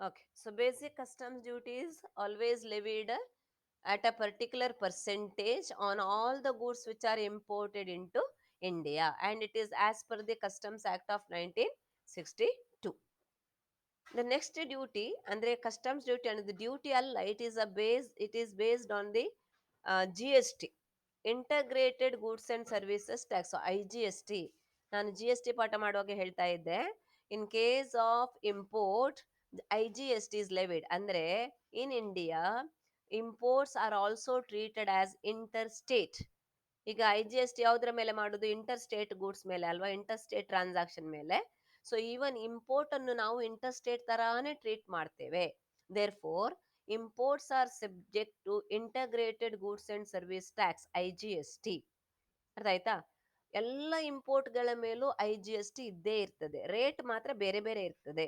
Okay. So basic customs duty is always levied at a particular percentage on all the goods which are imported into India, and it is as per the Customs Act of 1962. The next duty andre customs duty and the duty alla, it is based on the GST, integrated goods and services tax. So IGST, ನಾನು GST ಪಾಠ ಮಾಡುವಾಗ ಹೇಳ್ತಾ ಇದ್ದೆ, in case of import IGST is levied. ಅಂದ್ರೆ in India imports are also treated as inter state. ಈಗ IGST ಯಾವುದ್ರ ಮೇಲೆ ಮಾಡುದು? ಇಂಟರ್ ಸ್ಟೇಟ್ ಗೂಡ್ಸ್ ಮೇಲೆ ಅಲ್ವಾ, ಇಂಟರ್ ಸ್ಟೇಟ್ ಟ್ರಾನ್ಸಾಕ್ಷನ್ ಮೇಲೆ. ಸೊ ಈವನ್ ಇಂಪೋರ್ಟ್ ಅನ್ನು ನಾವು ಇಂಟರ್ ಸ್ಟೇಟ್ ತರಾನೇ ಟ್ರೀಟ್ ಮಾಡ್ತೇವೆ. Therefore imports are subject to integrated goods and service tax, IGST. ಅರ್ಥ ಆಯ್ತಾ? ಎಲ್ಲ ಇಂಪೋರ್ಟ್ಗಳ ಮೇಲೂ IGST ಇದ್ದೇ ಇರ್ತದೆ, ರೇಟ್ ಮಾತ್ರ ಬೇರೆ ಬೇರೆ ಇರ್ತದೆ.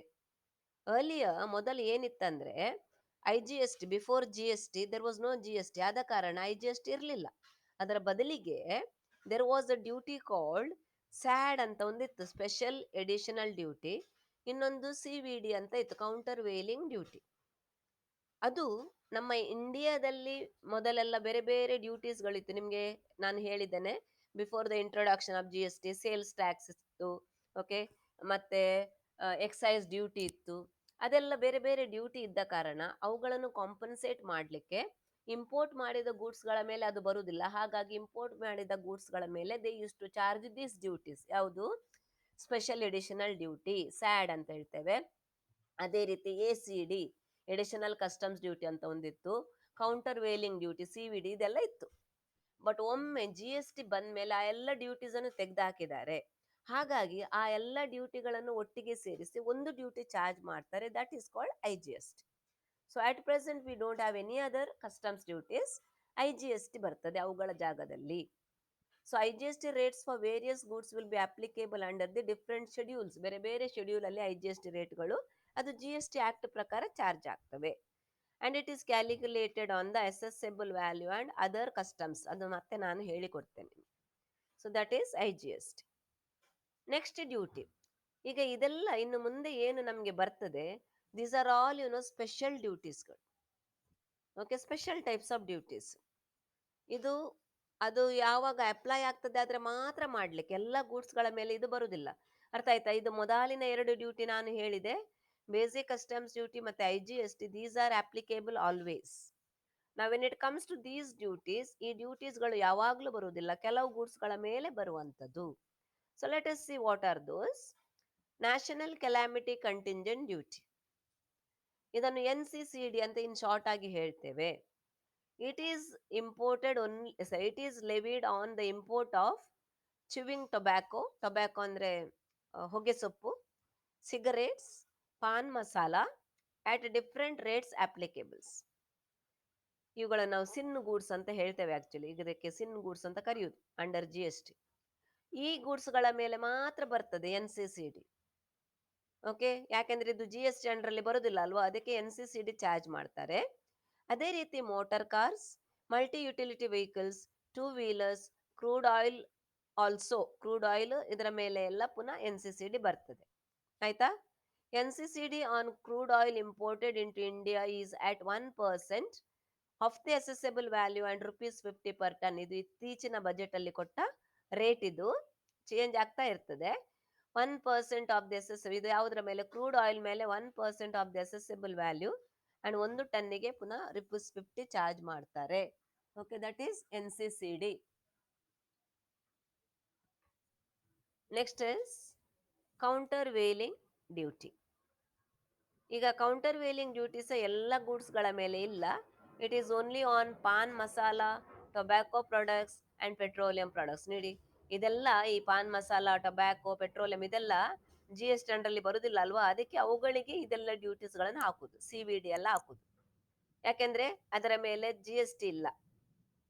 ಮೊದಲು ಏನಿತ್ತಂದ್ರೆ IGST, before GST there was no GST, ಆದ ಕಾರಣ IGST ಇರಲಿಲ್ಲ. ಅದರ ಬದಲಿಗೆ there was a duty called SAD ಅಂತ ಒಂದಿತ್ತು, ಸ್ಪೆಷಲ್ ಎಡಿಷನಲ್ ಡ್ಯೂಟಿ. ಇನ್ನೊಂದು CVD ಅಂತ ಇತ್ತು, ಕೌಂಟರ್ ವೇಲಿಂಗ್ ಡ್ಯೂಟಿ. ಅದು ನಮ್ಮ ಇಂಡಿಯಾದಲ್ಲಿ ಮೊದಲೆಲ್ಲ ಬೇರೆ ಬೇರೆ ಡ್ಯೂಟೀಸ್ಗಳಿತ್ತು. ನಿಮಗೆ ನಾನು ಹೇಳಿದ್ದೇನೆ, before the introduction of GST sales tax ಇತ್ತು, ಓಕೆ, ಮತ್ತೆ ಎಕ್ಸೈಸ್ ಡ್ಯೂಟಿ ಇತ್ತು. ಅದೆಲ್ಲ ಬೇರೆ ಬೇರೆ ಡ್ಯೂಟಿ ಇದ್ದ ಕಾರಣ ಅವುಗಳನ್ನು ಕಾಂಪನ್ಸೇಟ್ ಮಾಡಲಿಕ್ಕೆ ಇಂಪೋರ್ಟ್ ಮಾಡಿದ ಗೂಡ್ಸ್ಗಳ ಮೇಲೆ ಅದು ಬರುವುದಿಲ್ಲ. ಹಾಗಾಗಿ ಇಂಪೋರ್ಟ್ ಮಾಡಿದ ಗೂಡ್ಸ್ಗಳ ಮೇಲೆ they used to charge these duties. ಯಾವುದು? ಸ್ಪೆಷಲ್ ಎಡಿಷನಲ್ ಡ್ಯೂಟಿ, ಸ್ಯಾಡ್ ಅಂತ ಹೇಳ್ತೇವೆ. ಅದೇ ರೀತಿ ACD, ಎಡಿಷನಲ್ ಕಸ್ಟಮ್ಸ್ ಡ್ಯೂಟಿ ಅಂತ ಒಂದಿತ್ತು, ಕೌಂಟರ್ ವೇಲಿಂಗ್ ಡ್ಯೂಟಿ, CVD, ಇದೆಲ್ಲ ಇತ್ತು. ಬಟ್ ಒಮ್ಮೆ GST ಬಂದ ಮೇಲೆ ಆ ಎಲ್ಲ ಡ್ಯೂಟೀಸ್ ಅನ್ನು ತೆಗೆದುಹಾಕಿದ್ದಾರೆ. ಹಾಗಾಗಿ ಆ ಎಲ್ಲ ಡ್ಯೂಟಿಗಳನ್ನು ಒಟ್ಟಿಗೆ ಸೇರಿಸಿ ಒಂದು ಡ್ಯೂಟಿ ಚಾರ್ಜ್ ಮಾಡ್ತಾರೆ, that is called IGST. So at present we don't have any other customs duties, IGST ಬರ್ತದೆ ಅವುಗಳ ಜಾಗದಲ್ಲಿ. So IGST rates for various goods will be applicable under the different schedules. ಬೇರೆ ಬೇರೆ ಶೆಡ್ಯೂಲ್ ಅಲ್ಲಿ IGST ರೇಟ್ಗಳು ಅದು GST act ಪ್ರಕಾರ charge ಆಗ್ತವೆ. And it is calculated on the assessable value and other customs. ಅದು ಮತ್ತೆ ನಾನು ಹೇಳಿಕೊಡ್ತೇನೆ. So that is IGST. Next duty. ಈಗ ಇದೆಲ್ಲ ಇನ್ನು ಮುಂದೆ ಏನು ನಮಗೆ ಬರ್ತದೆ, ದೀಸ್ ಆರ್ ಆಲ್ ಸ್ಪೆಷಲ್ ಡ್ಯೂಟೀಸ್ಗಳು. Okay, special types of duties. ಇದು ಅದು ಯಾವಾಗ ಅಪ್ಲೈ ಆಗ್ತದೆ ಆದ್ರೆ ಮಾತ್ರ ಮಾಡ್ಲಿಕ್ಕೆ, ಎಲ್ಲ ಗೂಡ್ಸ್ಗಳ ಮೇಲೆ ಇದು ಬರುವುದಿಲ್ಲ. ಅರ್ಥ ಆಯ್ತಾ? ಇದು ಮೊದಲಿನ ಎರಡು ಡ್ಯೂಟಿ ನಾನು ಹೇಳಿದೆ, ಬೇಸಿಕ್ ಕಸ್ಟಮ್ಸ್ ಡ್ಯೂಟಿ ಮತ್ತೆ IGST, these are applicable always. ನಾವ್ when it comes to these duties, ಈ ಡ್ಯೂಟೀಸ್ಗಳು ಯಾವಾಗ್ಲೂ ಬರುವುದಿಲ್ಲ, ಕೆಲವು ಗೂಡ್ಸ್ಗಳ ಮೇಲೆ ಬರುವಂಥದ್ದು. So let us see what are those. National calamity contingent duty, ಇದನ್ನು NCCD ಅಂತ ಇನ್ ಶಾರ್ಟ್ ಆಗಿ ಹೇಳ್ತೇವೆ. It is imported only, it is levied on the import of chewing tobacco, tobacco ಅಂದ್ರೆ ಹೊಗೆ ಸೊಪ್ಪು, cigarettes, pan masala at different rates applicables. ಇವುಗಳನ್ನು ನಾವು ಸಿನ್ goods ಅಂತ ಹೇಳ್ತೇವೆ. ಆಕ್ಚುಲಿ ಇದಕ್ಕೆ ಸಿನ್ ಗೂಡ್ಸ್ ಅಂತ ಕರೆಯುವುದು ಅಂಡರ್ GST. ಈ ಗೂಡ್ಸ್ಗಳ ಮೇಲೆ ಮಾತ್ರ ಬರ್ತದೆ NCCD. ಓಕೆ, ಯಾಕೆಂದ್ರೆ ಇದು GST ಅಂಡರಲ್ಲಿ ಬರುದಿಲ್ಲ ಅಲ್ವಾ, ಅದಕ್ಕೆ NCCD ಚಾರ್ಜ್ ಮಾಡ್ತಾರೆ. ಅದೇ ರೀತಿ motor cars, multi utility vehicles, two wheelers, crude oil, also crude oil, ಇದರ ಮೇಲೆ ಎಲ್ಲ ಪುನಃ NCCD ಬರ್ತದೆ. ಆಯ್ತಾ? NCCD on crude oil imported into India is at 1% of the assessable value and ₹50 per ton. ಇದು ಇತ್ತೀಚಿನ ಬಜೆಟ್ ಅಲ್ಲಿ ಕೊಟ್ಟ ರೇಟ್, ಇದು ಚೇಂಜ್ ಆಗ್ತಾ ಇರ್ತದೆ. 1% ಆಫ್ ದಿ ಇದು ಯಾವುದರ ಮೇಲೆ? ಕ್ರೂಡ್ ಆಯಿಲ್ ಮೇಲೆ 1% of the assessable value and 1 ಟನ್ನಿಗೆ ಪುನಃ ₹50 ಚಾರ್ಜ್ ಮಾಡ್ತಾರೆ. Okay, that is NCCD. Next is counter wheeling duty. ಈಗ ಕೌಂಟರ್ ವೇಲಿಂಗ್ ಡ್ಯೂಟೀಸ್ ಎಲ್ಲ ಗೂಡ್ಸ್ಗಳ ಮೇಲೆ ಇಲ್ಲ. It is only on pan masala, tobacco products and petroleum products. ನೋಡಿ, ಇದೆಲ್ಲ ಈ ಪಾನ್ ಮಸಾಲ, ಟೊಬ್ಯಾಕೋ, ಪೆಟ್ರೋಲಿಯಂ ಇದೆಲ್ಲ GST ಅಂಡರಲ್ಲಿ ಬರುದಿಲ್ಲ ಅಲ್ವಾ, ಅದಕ್ಕೆ ಅವುಗಳಿಗೆ ಇದೆಲ್ಲ ಡ್ಯೂಟೀಸ್ಗಳನ್ನು ಹಾಕುದು, CVD ಎಲ್ಲ ಹಾಕುದು. ಯಾಕೆಂದ್ರೆ ಅದರ ಮೇಲೆ GST ಇಲ್ಲ,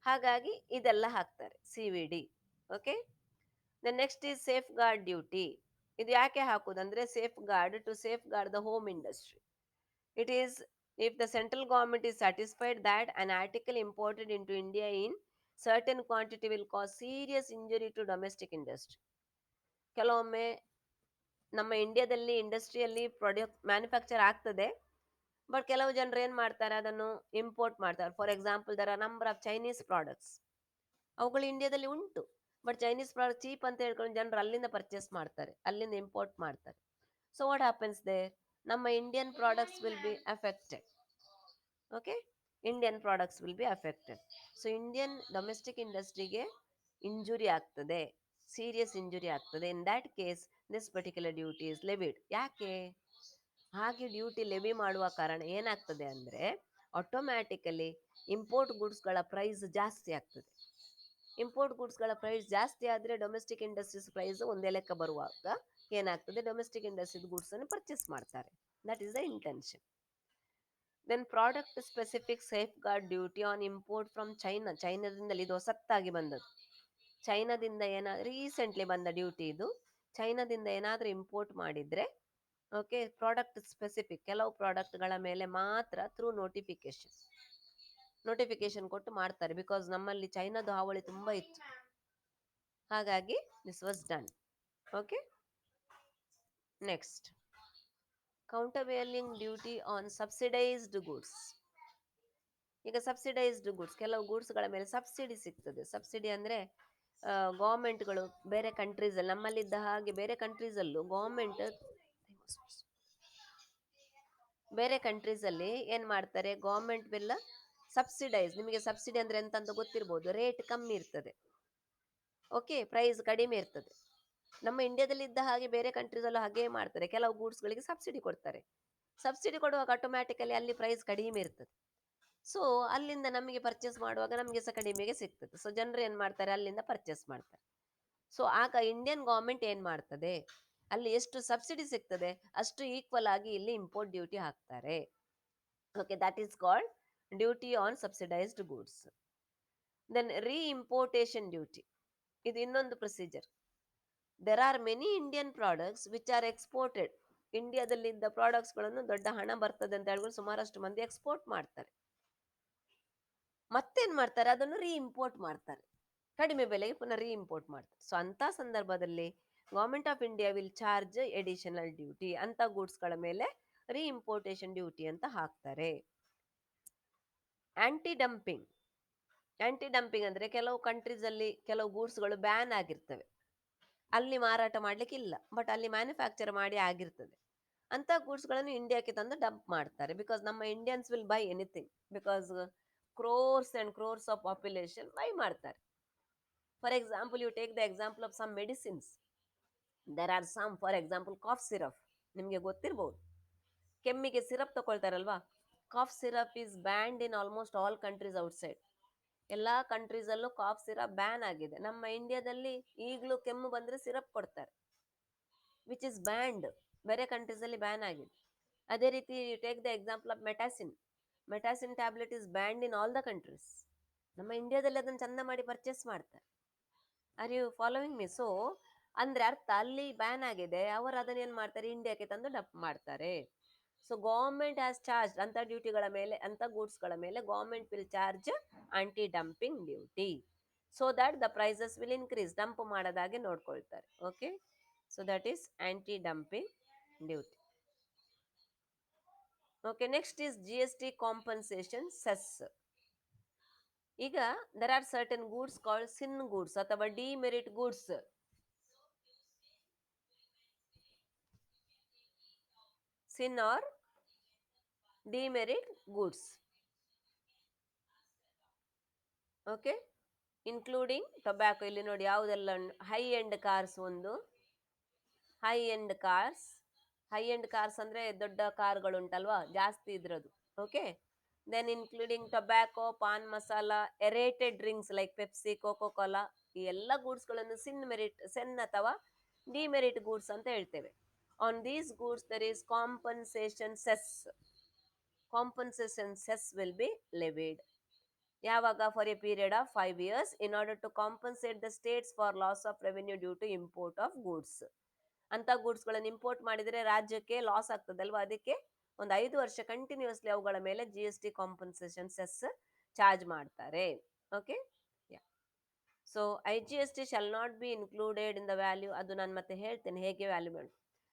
ಹಾಗಾಗಿ ಇದೆಲ್ಲ ಹಾಕ್ತಾರೆ, CVD. Okay, the next is safeguard duty. ಇದು ಯಾಕೆ ಹಾಕುದಂದ್ರೆ safeguard, to safeguard the home industry. It is if the central government is satisfied that an article imported into India in certain quantity will cause serious injury to domestic industry. ಕೆಲವೊಮ್ಮೆ ನಮ್ಮ ಇಂಡಿಯಾದಲ್ಲಿ ಇಂಡಸ್ಟ್ರಿಯಲ್ಲಿ product manufacture ಆಗ್ತದೆ, but ಕೆಲವು ಜನರು ಏನ್ ಮಾಡ್ತಾರೆ, ಅದನ್ನು ಇಂಪೋರ್ಟ್ ಮಾಡ್ತಾರೆ. For example, there are number of Chinese products, ಅವುಗಳು ಇಂಡಿಯಾದಲ್ಲಿ ಉಂಟು. ಬಟ್ ಚೈನೀಸ್ ಪ್ರಾಡಕ್ಟ್ ಚೀಪ್ ಅಂತ ಹೇಳ್ಕೊಂಡು ಜನರು ಅಲ್ಲಿಂದ ಪರ್ಚೇಸ್ ಮಾಡ್ತಾರೆ, ಅಲ್ಲಿಂದ ಇಂಪೋರ್ಟ್ ಮಾಡ್ತಾರೆ. ಸೊ ವಾಟ್ ಹ್ಯಾಪನ್ಸ್ ದೇರ್, ನಮ್ಮ Indian products will be affected. Okay, Indian products will be affected. So Indian domestic ಇಂಡಸ್ಟ್ರಿಗೆ ಇಂಜುರಿ ಆಗ್ತದೆ, ಸೀರಿಯಸ್ ಇಂಜುರಿ ಆಗ್ತದೆ. In that case this particular duty is levied. ಯಾಕೆ ಹಾಗೆ duty levy ಮಾಡುವ ಕಾರಣ ಏನಾಗ್ತದೆ ಅಂದರೆ, ಆಟೋಮ್ಯಾಟಿಕಲಿ ಇಂಪೋರ್ಟ್ ಗುಡ್ಸ್ಗಳ ಪ್ರೈಸ್ ಜಾಸ್ತಿ ಆಗ್ತದೆ. ಇಂಪೋರ್ಟ್ ಗುಡ್ಸ್ಗಳ ಪ್ರೈಸ್ ಜಾಸ್ತಿ ಆದರೆ ಡೊಮೆಸ್ಟಿಕ್ ಇಂಡಸ್ಟ್ರೀಸ್ ಪ್ರೈಸ್ ಒಂದೇ ಲೆಕ್ಕ ಬರುವಾಗ ಏನಾಗ್ತದೆ, ಡೊಮೆಸ್ಟಿಕ್ ಇಂಡಸ್ಟ್ರೀಸ್ ಗೂಡ್ಸ್ ಅನ್ನು ಪರ್ಚೇಸ್ ಮಾಡ್ತಾರೆ. That is the intention. Then product specific safeguard duty on import from China. ಚೈನಾದಿಂದಲೇ ಇದು ಹೊಸತ್ತಾಗಿ ಬಂದದ್ದು. ಚೈನಾದಿಂದ ಏನಾದರೂ ರೀಸೆಂಟ್ಲಿ ಬಂದ ಡ್ಯೂಟಿ ಇದು. ಚೈನಾದಿಂದ ಏನಾದರೂ ಇಂಪೋರ್ಟ್ ಮಾಡಿದರೆ, ಓಕೆ, ಪ್ರಾಡಕ್ಟ್ ಸ್ಪೆಸಿಫಿಕ್ ಕೆಲವು ಪ್ರಾಡಕ್ಟ್ಗಳ ಮೇಲೆ ಮಾತ್ರ ಥ್ರೂ ನೋಟಿಫಿಕೇಶನ್ ಕೊಟ್ಟು ಮಾಡ್ತಾರೆ. ಬಿಕಾಸ್ ನಮ್ಮಲ್ಲಿ ಚೈನಾದು ಹಾವಳಿ ತುಂಬ ಇತ್ತು, ಹಾಗಾಗಿ this was done. Okay, next countervailing duty on subsidised goods. ಈಗ ಸಬ್ಸಿಡೈಸ್ಡ್ ಗೂಡ್ಸ್, ಕೆಲವು ಗೂಡ್ಸ್ಗಳ ಮೇಲೆ ಸಬ್ಸಿಡಿ ಸಿಗ್ತದೆ. ಸಬ್ಸಿಡಿ ಅಂದರೆ ಗೌರ್ಮೆಂಟ್ಗಳು ಬೇರೆ ಕಂಟ್ರೀಸಲ್ಲಿ, ನಮ್ಮಲ್ಲಿದ್ದ ಹಾಗೆ ಬೇರೆ ಕಂಟ್ರೀಸಲ್ಲೂ ಗೌರ್ಮೆಂಟ್, ಬೇರೆ ಕಂಟ್ರೀಸಲ್ಲಿ ಏನು ಮಾಡ್ತಾರೆ, ಗೌರ್ಮೆಂಟ್ ಬಿಲ್ಲ ಸಬ್ಸಿಡೈಸ್. ನಿಮಗೆ ಸಬ್ಸಿಡಿ ಅಂದರೆ ಎಂತಂತ ಗೊತ್ತಿರ್ಬೋದು, ರೇಟ್ ಕಮ್ಮಿ ಇರ್ತದೆ. ಓಕೆ, ಪ್ರೈಸ್ ಕಡಿಮೆ ಇರ್ತದೆ. ನಮ್ಮ ಇಂಡಿಯಾದಲ್ಲಿ ಇದ್ದ ಹಾಗೆ ಬೇರೆ ಕಂಟ್ರೀಸಲ್ಲೂ ಹಾಗೆ ಮಾಡ್ತಾರೆ. ಕೆಲವು ಗೂಡ್ಸ್ಗಳಿಗೆ ಸಬ್ಸಿಡಿ ಕೊಡ್ತಾರೆ. ಸಬ್ಸಿಡಿ ಕೊಡುವಾಗ ಆಟೋಮ್ಯಾಟಿಕಲಿ ಅಲ್ಲಿ ಪ್ರೈಸ್ ಕಡಿಮೆ ಇರ್ತದೆ. ಸೊ ಅಲ್ಲಿಂದ ನಮಗೆ ಪರ್ಚೇಸ್ ಮಾಡುವಾಗ ನಮಗೆ ಸಹ ಕಡಿಮೆಗೆ ಸಿಗ್ತದೆ. ಸೊ ಜನರು ಏನು ಮಾಡ್ತಾರೆ, ಅಲ್ಲಿಂದ ಪರ್ಚೇಸ್ ಮಾಡ್ತಾರೆ. ಸೊ ಆಗ ಇಂಡಿಯನ್ ಗೌರ್ಮೆಂಟ್ ಏನು ಮಾಡ್ತದೆ, ಅಲ್ಲಿ ಎಷ್ಟು ಸಬ್ಸಿಡಿ ಸಿಗ್ತದೆ ಅಷ್ಟು ಈಕ್ವಲ್ ಆಗಿ ಇಲ್ಲಿ ಇಂಪೋರ್ಟ್ ಡ್ಯೂಟಿ ಹಾಕ್ತಾರೆ. Okay, that is called duty on subsidised goods. Then reimportation duty, ಇದು ಇನ್ನೊಂದು procedure. There are many Indian products which are exported. ಇಂಡಿಯಾದಲ್ಲಿದ್ದ ಪ್ರಾಡಕ್ಟ್ಸ್ಗಳನ್ನು ದೊಡ್ಡ ಹಣ ಬರ್ತದೆ ಅಂತ ಹೇಳ್ಕೊಂಡು ಸುಮಾರಷ್ಟು ಮಂದಿ ಎಕ್ಸ್ಪೋರ್ಟ್ ಮಾಡ್ತಾರೆ. ಮತ್ತೇನು ಮಾಡ್ತಾರೆ, ಅದನ್ನು ರೀಇಂಪೋರ್ಟ್ ಮಾಡ್ತಾರೆ, ಕಡಿಮೆ ಬೆಲೆಗೆ ಪುನಃ ರೀಇಂಪೋರ್ಟ್ ಮಾಡ್ತಾರೆ. ಸೊ ಅಂಥ ಸಂದರ್ಭದಲ್ಲಿ government of India will charge additional duty. ಅಂಥ ಗೂಡ್ಸ್ಗಳ ಮೇಲೆ ರೀಇಂಪೋರ್ಟೇಷನ್ ಡ್ಯೂಟಿ ಅಂತ ಹಾಕ್ತಾರೆ. Aunty dumping. ಆಂಟಿ ಡಂಪಿಂಗ್ ಅಂದರೆ ಕೆಲವು ಕಂಟ್ರೀಸಲ್ಲಿ ಕೆಲವು ಗೂಡ್ಸ್ಗಳು ಬ್ಯಾನ್ ಆಗಿರ್ತವೆ, ಅಲ್ಲಿ ಮಾರಾಟ ಮಾಡಲಿಕ್ಕಿಲ್ಲ, ಬಟ್ ಅಲ್ಲಿ ಮ್ಯಾನುಫ್ಯಾಕ್ಚರ್ ಮಾಡಿ ಆಗಿರ್ತದೆ. ಅಂಥ ಗೂಡ್ಸ್ಗಳನ್ನು ಇಂಡಿಯಾಕ್ಕೆ ತಂದು ಡಂಪ್ ಮಾಡ್ತಾರೆ. ಬಿಕಾಸ್ ನಮ್ಮ Indians will buy anything, because crores and crores of population buy ಮಾಡ್ತಾರೆ. For example, you take the example of some medicines. There are some, for example cough syrup, ನಿಮಗೆ ಗೊತ್ತಿರ್ಬೋದು, ಕೆಮ್ಮಿಗೆ ಸಿರಪ್ ತಗೊಳ್ತಾರಲ್ವಾ. Cough syrup is banned in almost all countries outside. ಎಲ್ಲ ಕಂಟ್ರೀಸಲ್ಲೂ calf syrup ban ಆಗಿದೆ. ನಮ್ಮ ಇಂಡಿಯಾದಲ್ಲಿ ಈಗಲೂ ಕೆಮ್ಮು ಬಂದರೆ ಸಿರಪ್ ಕೊಡ್ತಾರೆ, ವಿಚ್ ಇಸ್ ಬ್ಯಾಂಡ್. ಬೇರೆ ಕಂಟ್ರೀಸಲ್ಲಿ ಬ್ಯಾನ್ ಆಗಿದೆ. ಅದೇ ರೀತಿ take the example of metacin. Metacin tablet is banned in all the countries. ನಮ್ಮ ಇಂಡಿಯಾದಲ್ಲಿ ಅದನ್ನು ಚಂದ ಮಾಡಿ ಪರ್ಚೇಸ್ ಮಾಡ್ತಾರೆ. Are you following me? So ಅಂದರೆ ಅರ್ಥ, ಅಲ್ಲಿ ಬ್ಯಾನ್ ಆಗಿದೆ, ಅವರು ಅದನ್ನು ಏನು ಮಾಡ್ತಾರೆ, ಇಂಡಿಯಾಕ್ಕೆ ತಂದು ಡಂಪ್ ಮಾಡ್ತಾರೆ. ಸೊ ಗೌರ್ಮೆಂಟ್ ಹ್ಯಾಸ್ ಚಾರ್ಜ್ ಅಂಥ ಡ್ಯೂಟಿಗಳ ಮೇಲೆ, ಅಂಥ ಗೂಡ್ಸ್ಗಳ ಮೇಲೆ government will charge anti dumping duty, so that the prices will increase. Dump ಮಾಡದಾಗೆ ನೋಡ್ಕೊಳ್ತಾರೆ. Okay, so that is anti dumping duty. Okay, next is GST compensation cess. ಈಗ there are certain goods called sin goods ಅಥವಾ demerit goods. Sin or demerit goods. Okay, including tobacco. ಇಲ್ಲಿ ನೋಡಿ ಯಾವುದೆಲ್ಲ high end cars, ಒಂದು high end cars. High end cars ಅಂದರೆ ದೊಡ್ಡ ಕಾರ್ಗಳು ಉಂಟಲ್ವಾ, ಜಾಸ್ತಿ ಇದ್ರದ್ದು. Okay, then including tobacco, pan masala, aerated drinks like Pepsi, Coca Cola. ಈ ಎಲ್ಲ ಗೂಡ್ಸ್ಗಳನ್ನು ಸೆನ್ ಅಥವಾ ಡಿಮೆರಿಟ್ ಗೂಡ್ಸ್ ಅಂತ ಹೇಳ್ತೇವೆ. On these goods there is compensation cess. Compensation cess will be levied. ಯಾವಾಗ? For a period of 5 years in order to compensate the states for loss of revenue due to import of goods. ಅಂತ ಗೂಡ್ಸ್ಗಳನ್ನು import ಮಾಡಿದರೆ ರಾಜ್ಯಕ್ಕೆ loss ಆಗ್ತದಲ್ವಾ, ಅದಕ್ಕೆ ಒಂದು 5 ವರ್ಷ continuously ಅವುಗಳ ಮೇಲೆ GST ಕಾಂಪನ್ಸೇಷನ್ ಸೆಸ್ ಚಾರ್ಜ್ ಮಾಡ್ತಾರೆ. Okay, so IGST shall not be included in the value. ಅದು ನಾನು ಮತ್ತೆ ಹೇಳ್ತೇನೆ ಹೇಗೆ ವ್ಯಾಲ್ಯೂ ಮಾಡಿ.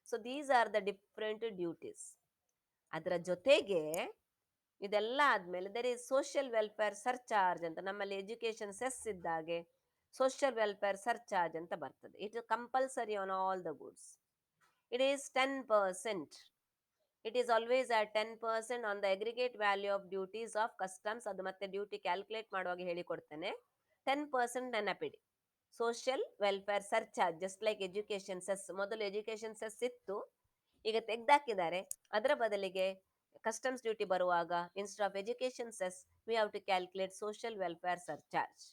So these are the different duties. ಅದರ ಜೊತೆಗೆ ಇದೆಲ್ಲ ಆದ್ಮೇಲೆ there is social welfare surcharge ಅಂತ, ನಮ್ಮಲ್ಲಿ ಎಜುಕೇಶನ್ ಸೆಸ್ ಇದ್ದಾಗೆ ಸೋಷಿಯಲ್ ವೆಲ್ಫೇರ್ ಸರ್ಚಾರ್ಜ್ ಅಂತ ಬರ್ತದೆ. It is compulsory on all the goods. It is 10%. It is always at 10% on the aggregate value of duties of customs. ಅದು ಮತ್ತೆ duty calculate ಮಾಡುವಾಗ ಹೇಳಿಕೊಡ್ತೇನೆ. 10% ನೆನಪಿಡಿ. Social welfare surcharge just like education cess. ಮೊದಲು education cess ಇತ್ತು, ಈಗ ತೆಗ್ದಾಕಿದ್ದಾರೆ. ಅದರ ಬದಲಿಗೆ ಕಸ್ಟಮ್ಸ್ ಡ್ಯೂಟಿ ಬರುವಾಗ instead of education cess we have to calculate social welfare surcharge.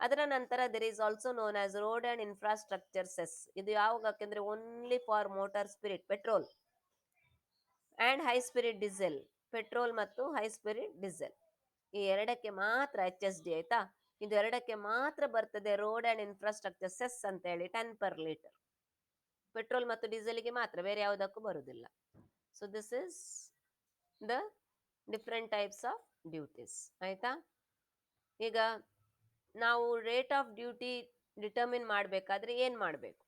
ಅದರ ನಂತರ there is also known as road and infrastructure cess. ಇದು ಯಾವಾಗ ಯಾಕೆಂದ್ರೆ only for motor spirit petrol and high spirit diesel. Petrol ಮತ್ತು high spirit diesel ಈ ಎರಡಕ್ಕೆ ಮಾತ್ರ HSD, ಆಯ್ತಾ. ಇದು ಎರಡಕ್ಕೆ ಮಾತ್ರ ಬರ್ತದೆ ರೋಡ್ ಅಂಡ್ ಇನ್ಫ್ರಾಸ್ಟ್ರಕ್ಚರ್ ಸೆಸ್ ಅಂತ ಹೇಳಿ 10 per liter. ಪೆಟ್ರೋಲ್ ಮತ್ತು ಡೀಸೆಲ್ಗೆ ಮಾತ್ರ, ಬೇರೆ ಯಾವುದಕ್ಕೂ ಬರುವುದಿಲ್ಲ. So this is the different types of duties, ಆಯ್ತಾ. ಈಗ ನಾವು ರೇಟ್ ಆಫ್ ಡ್ಯೂಟಿ ಡಿಟರ್ಮಿನ್ ಮಾಡಬೇಕಾದ್ರೆ ಏನು ಮಾಡಬೇಕು?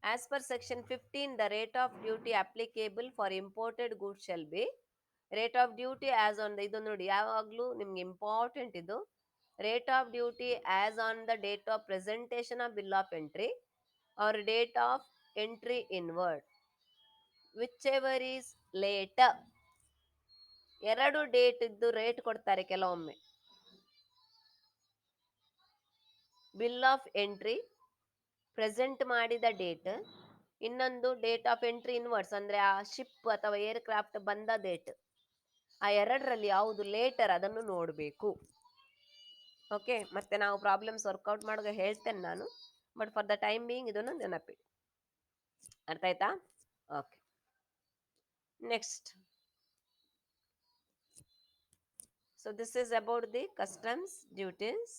As per section 15 the rate of duty applicable for imported goods shall be rate of duty as on the, ಇದು ನೋಡಿ ಯಾವಾಗಲೂ ನಿಮ್ಗೆ ಇಂಪಾರ್ಟೆಂಟ್ ಇದು. Rate of duty as on the date of presentation of bill of entry or date of entry inward whichever is later. ಎರಡು date ಇದ್ದು rate ಕೊಡ್ತಾರೆ ಕೆಲವೊಮ್ಮೆ. Bill of entry present ಮಾಡಿದ ಡೇಟ್, ಇನ್ನೊಂದು ಡೇಟ್ ಆಫ್ ಎಂಟ್ರಿ ಇನ್ವರ್ಡ್ಸ್ ಅಂದ್ರೆ ಆ ship ಅಥವಾ air craft ಬಂದ ಡೇಟ್. ಆ ಎರಡರಲ್ಲಿ ಯಾವುದು ಲೇಟರ್ ಅದನ್ನು ನೋಡಬೇಕು. ಓಕೆ, ಮತ್ತೆ ನಾವು ಪ್ರಾಬ್ಲಮ್ಸ್ ವರ್ಕೌಟ್ ಮಾಡುವಾಗ ಹೇಳ್ತೇನೆ ನಾನು, but for the time being ಇದನ್ನು ನೆನಪಿಡಿ. ಅರ್ಥ ಆಯ್ತಾ? Okay, next. So this is about the customs duties.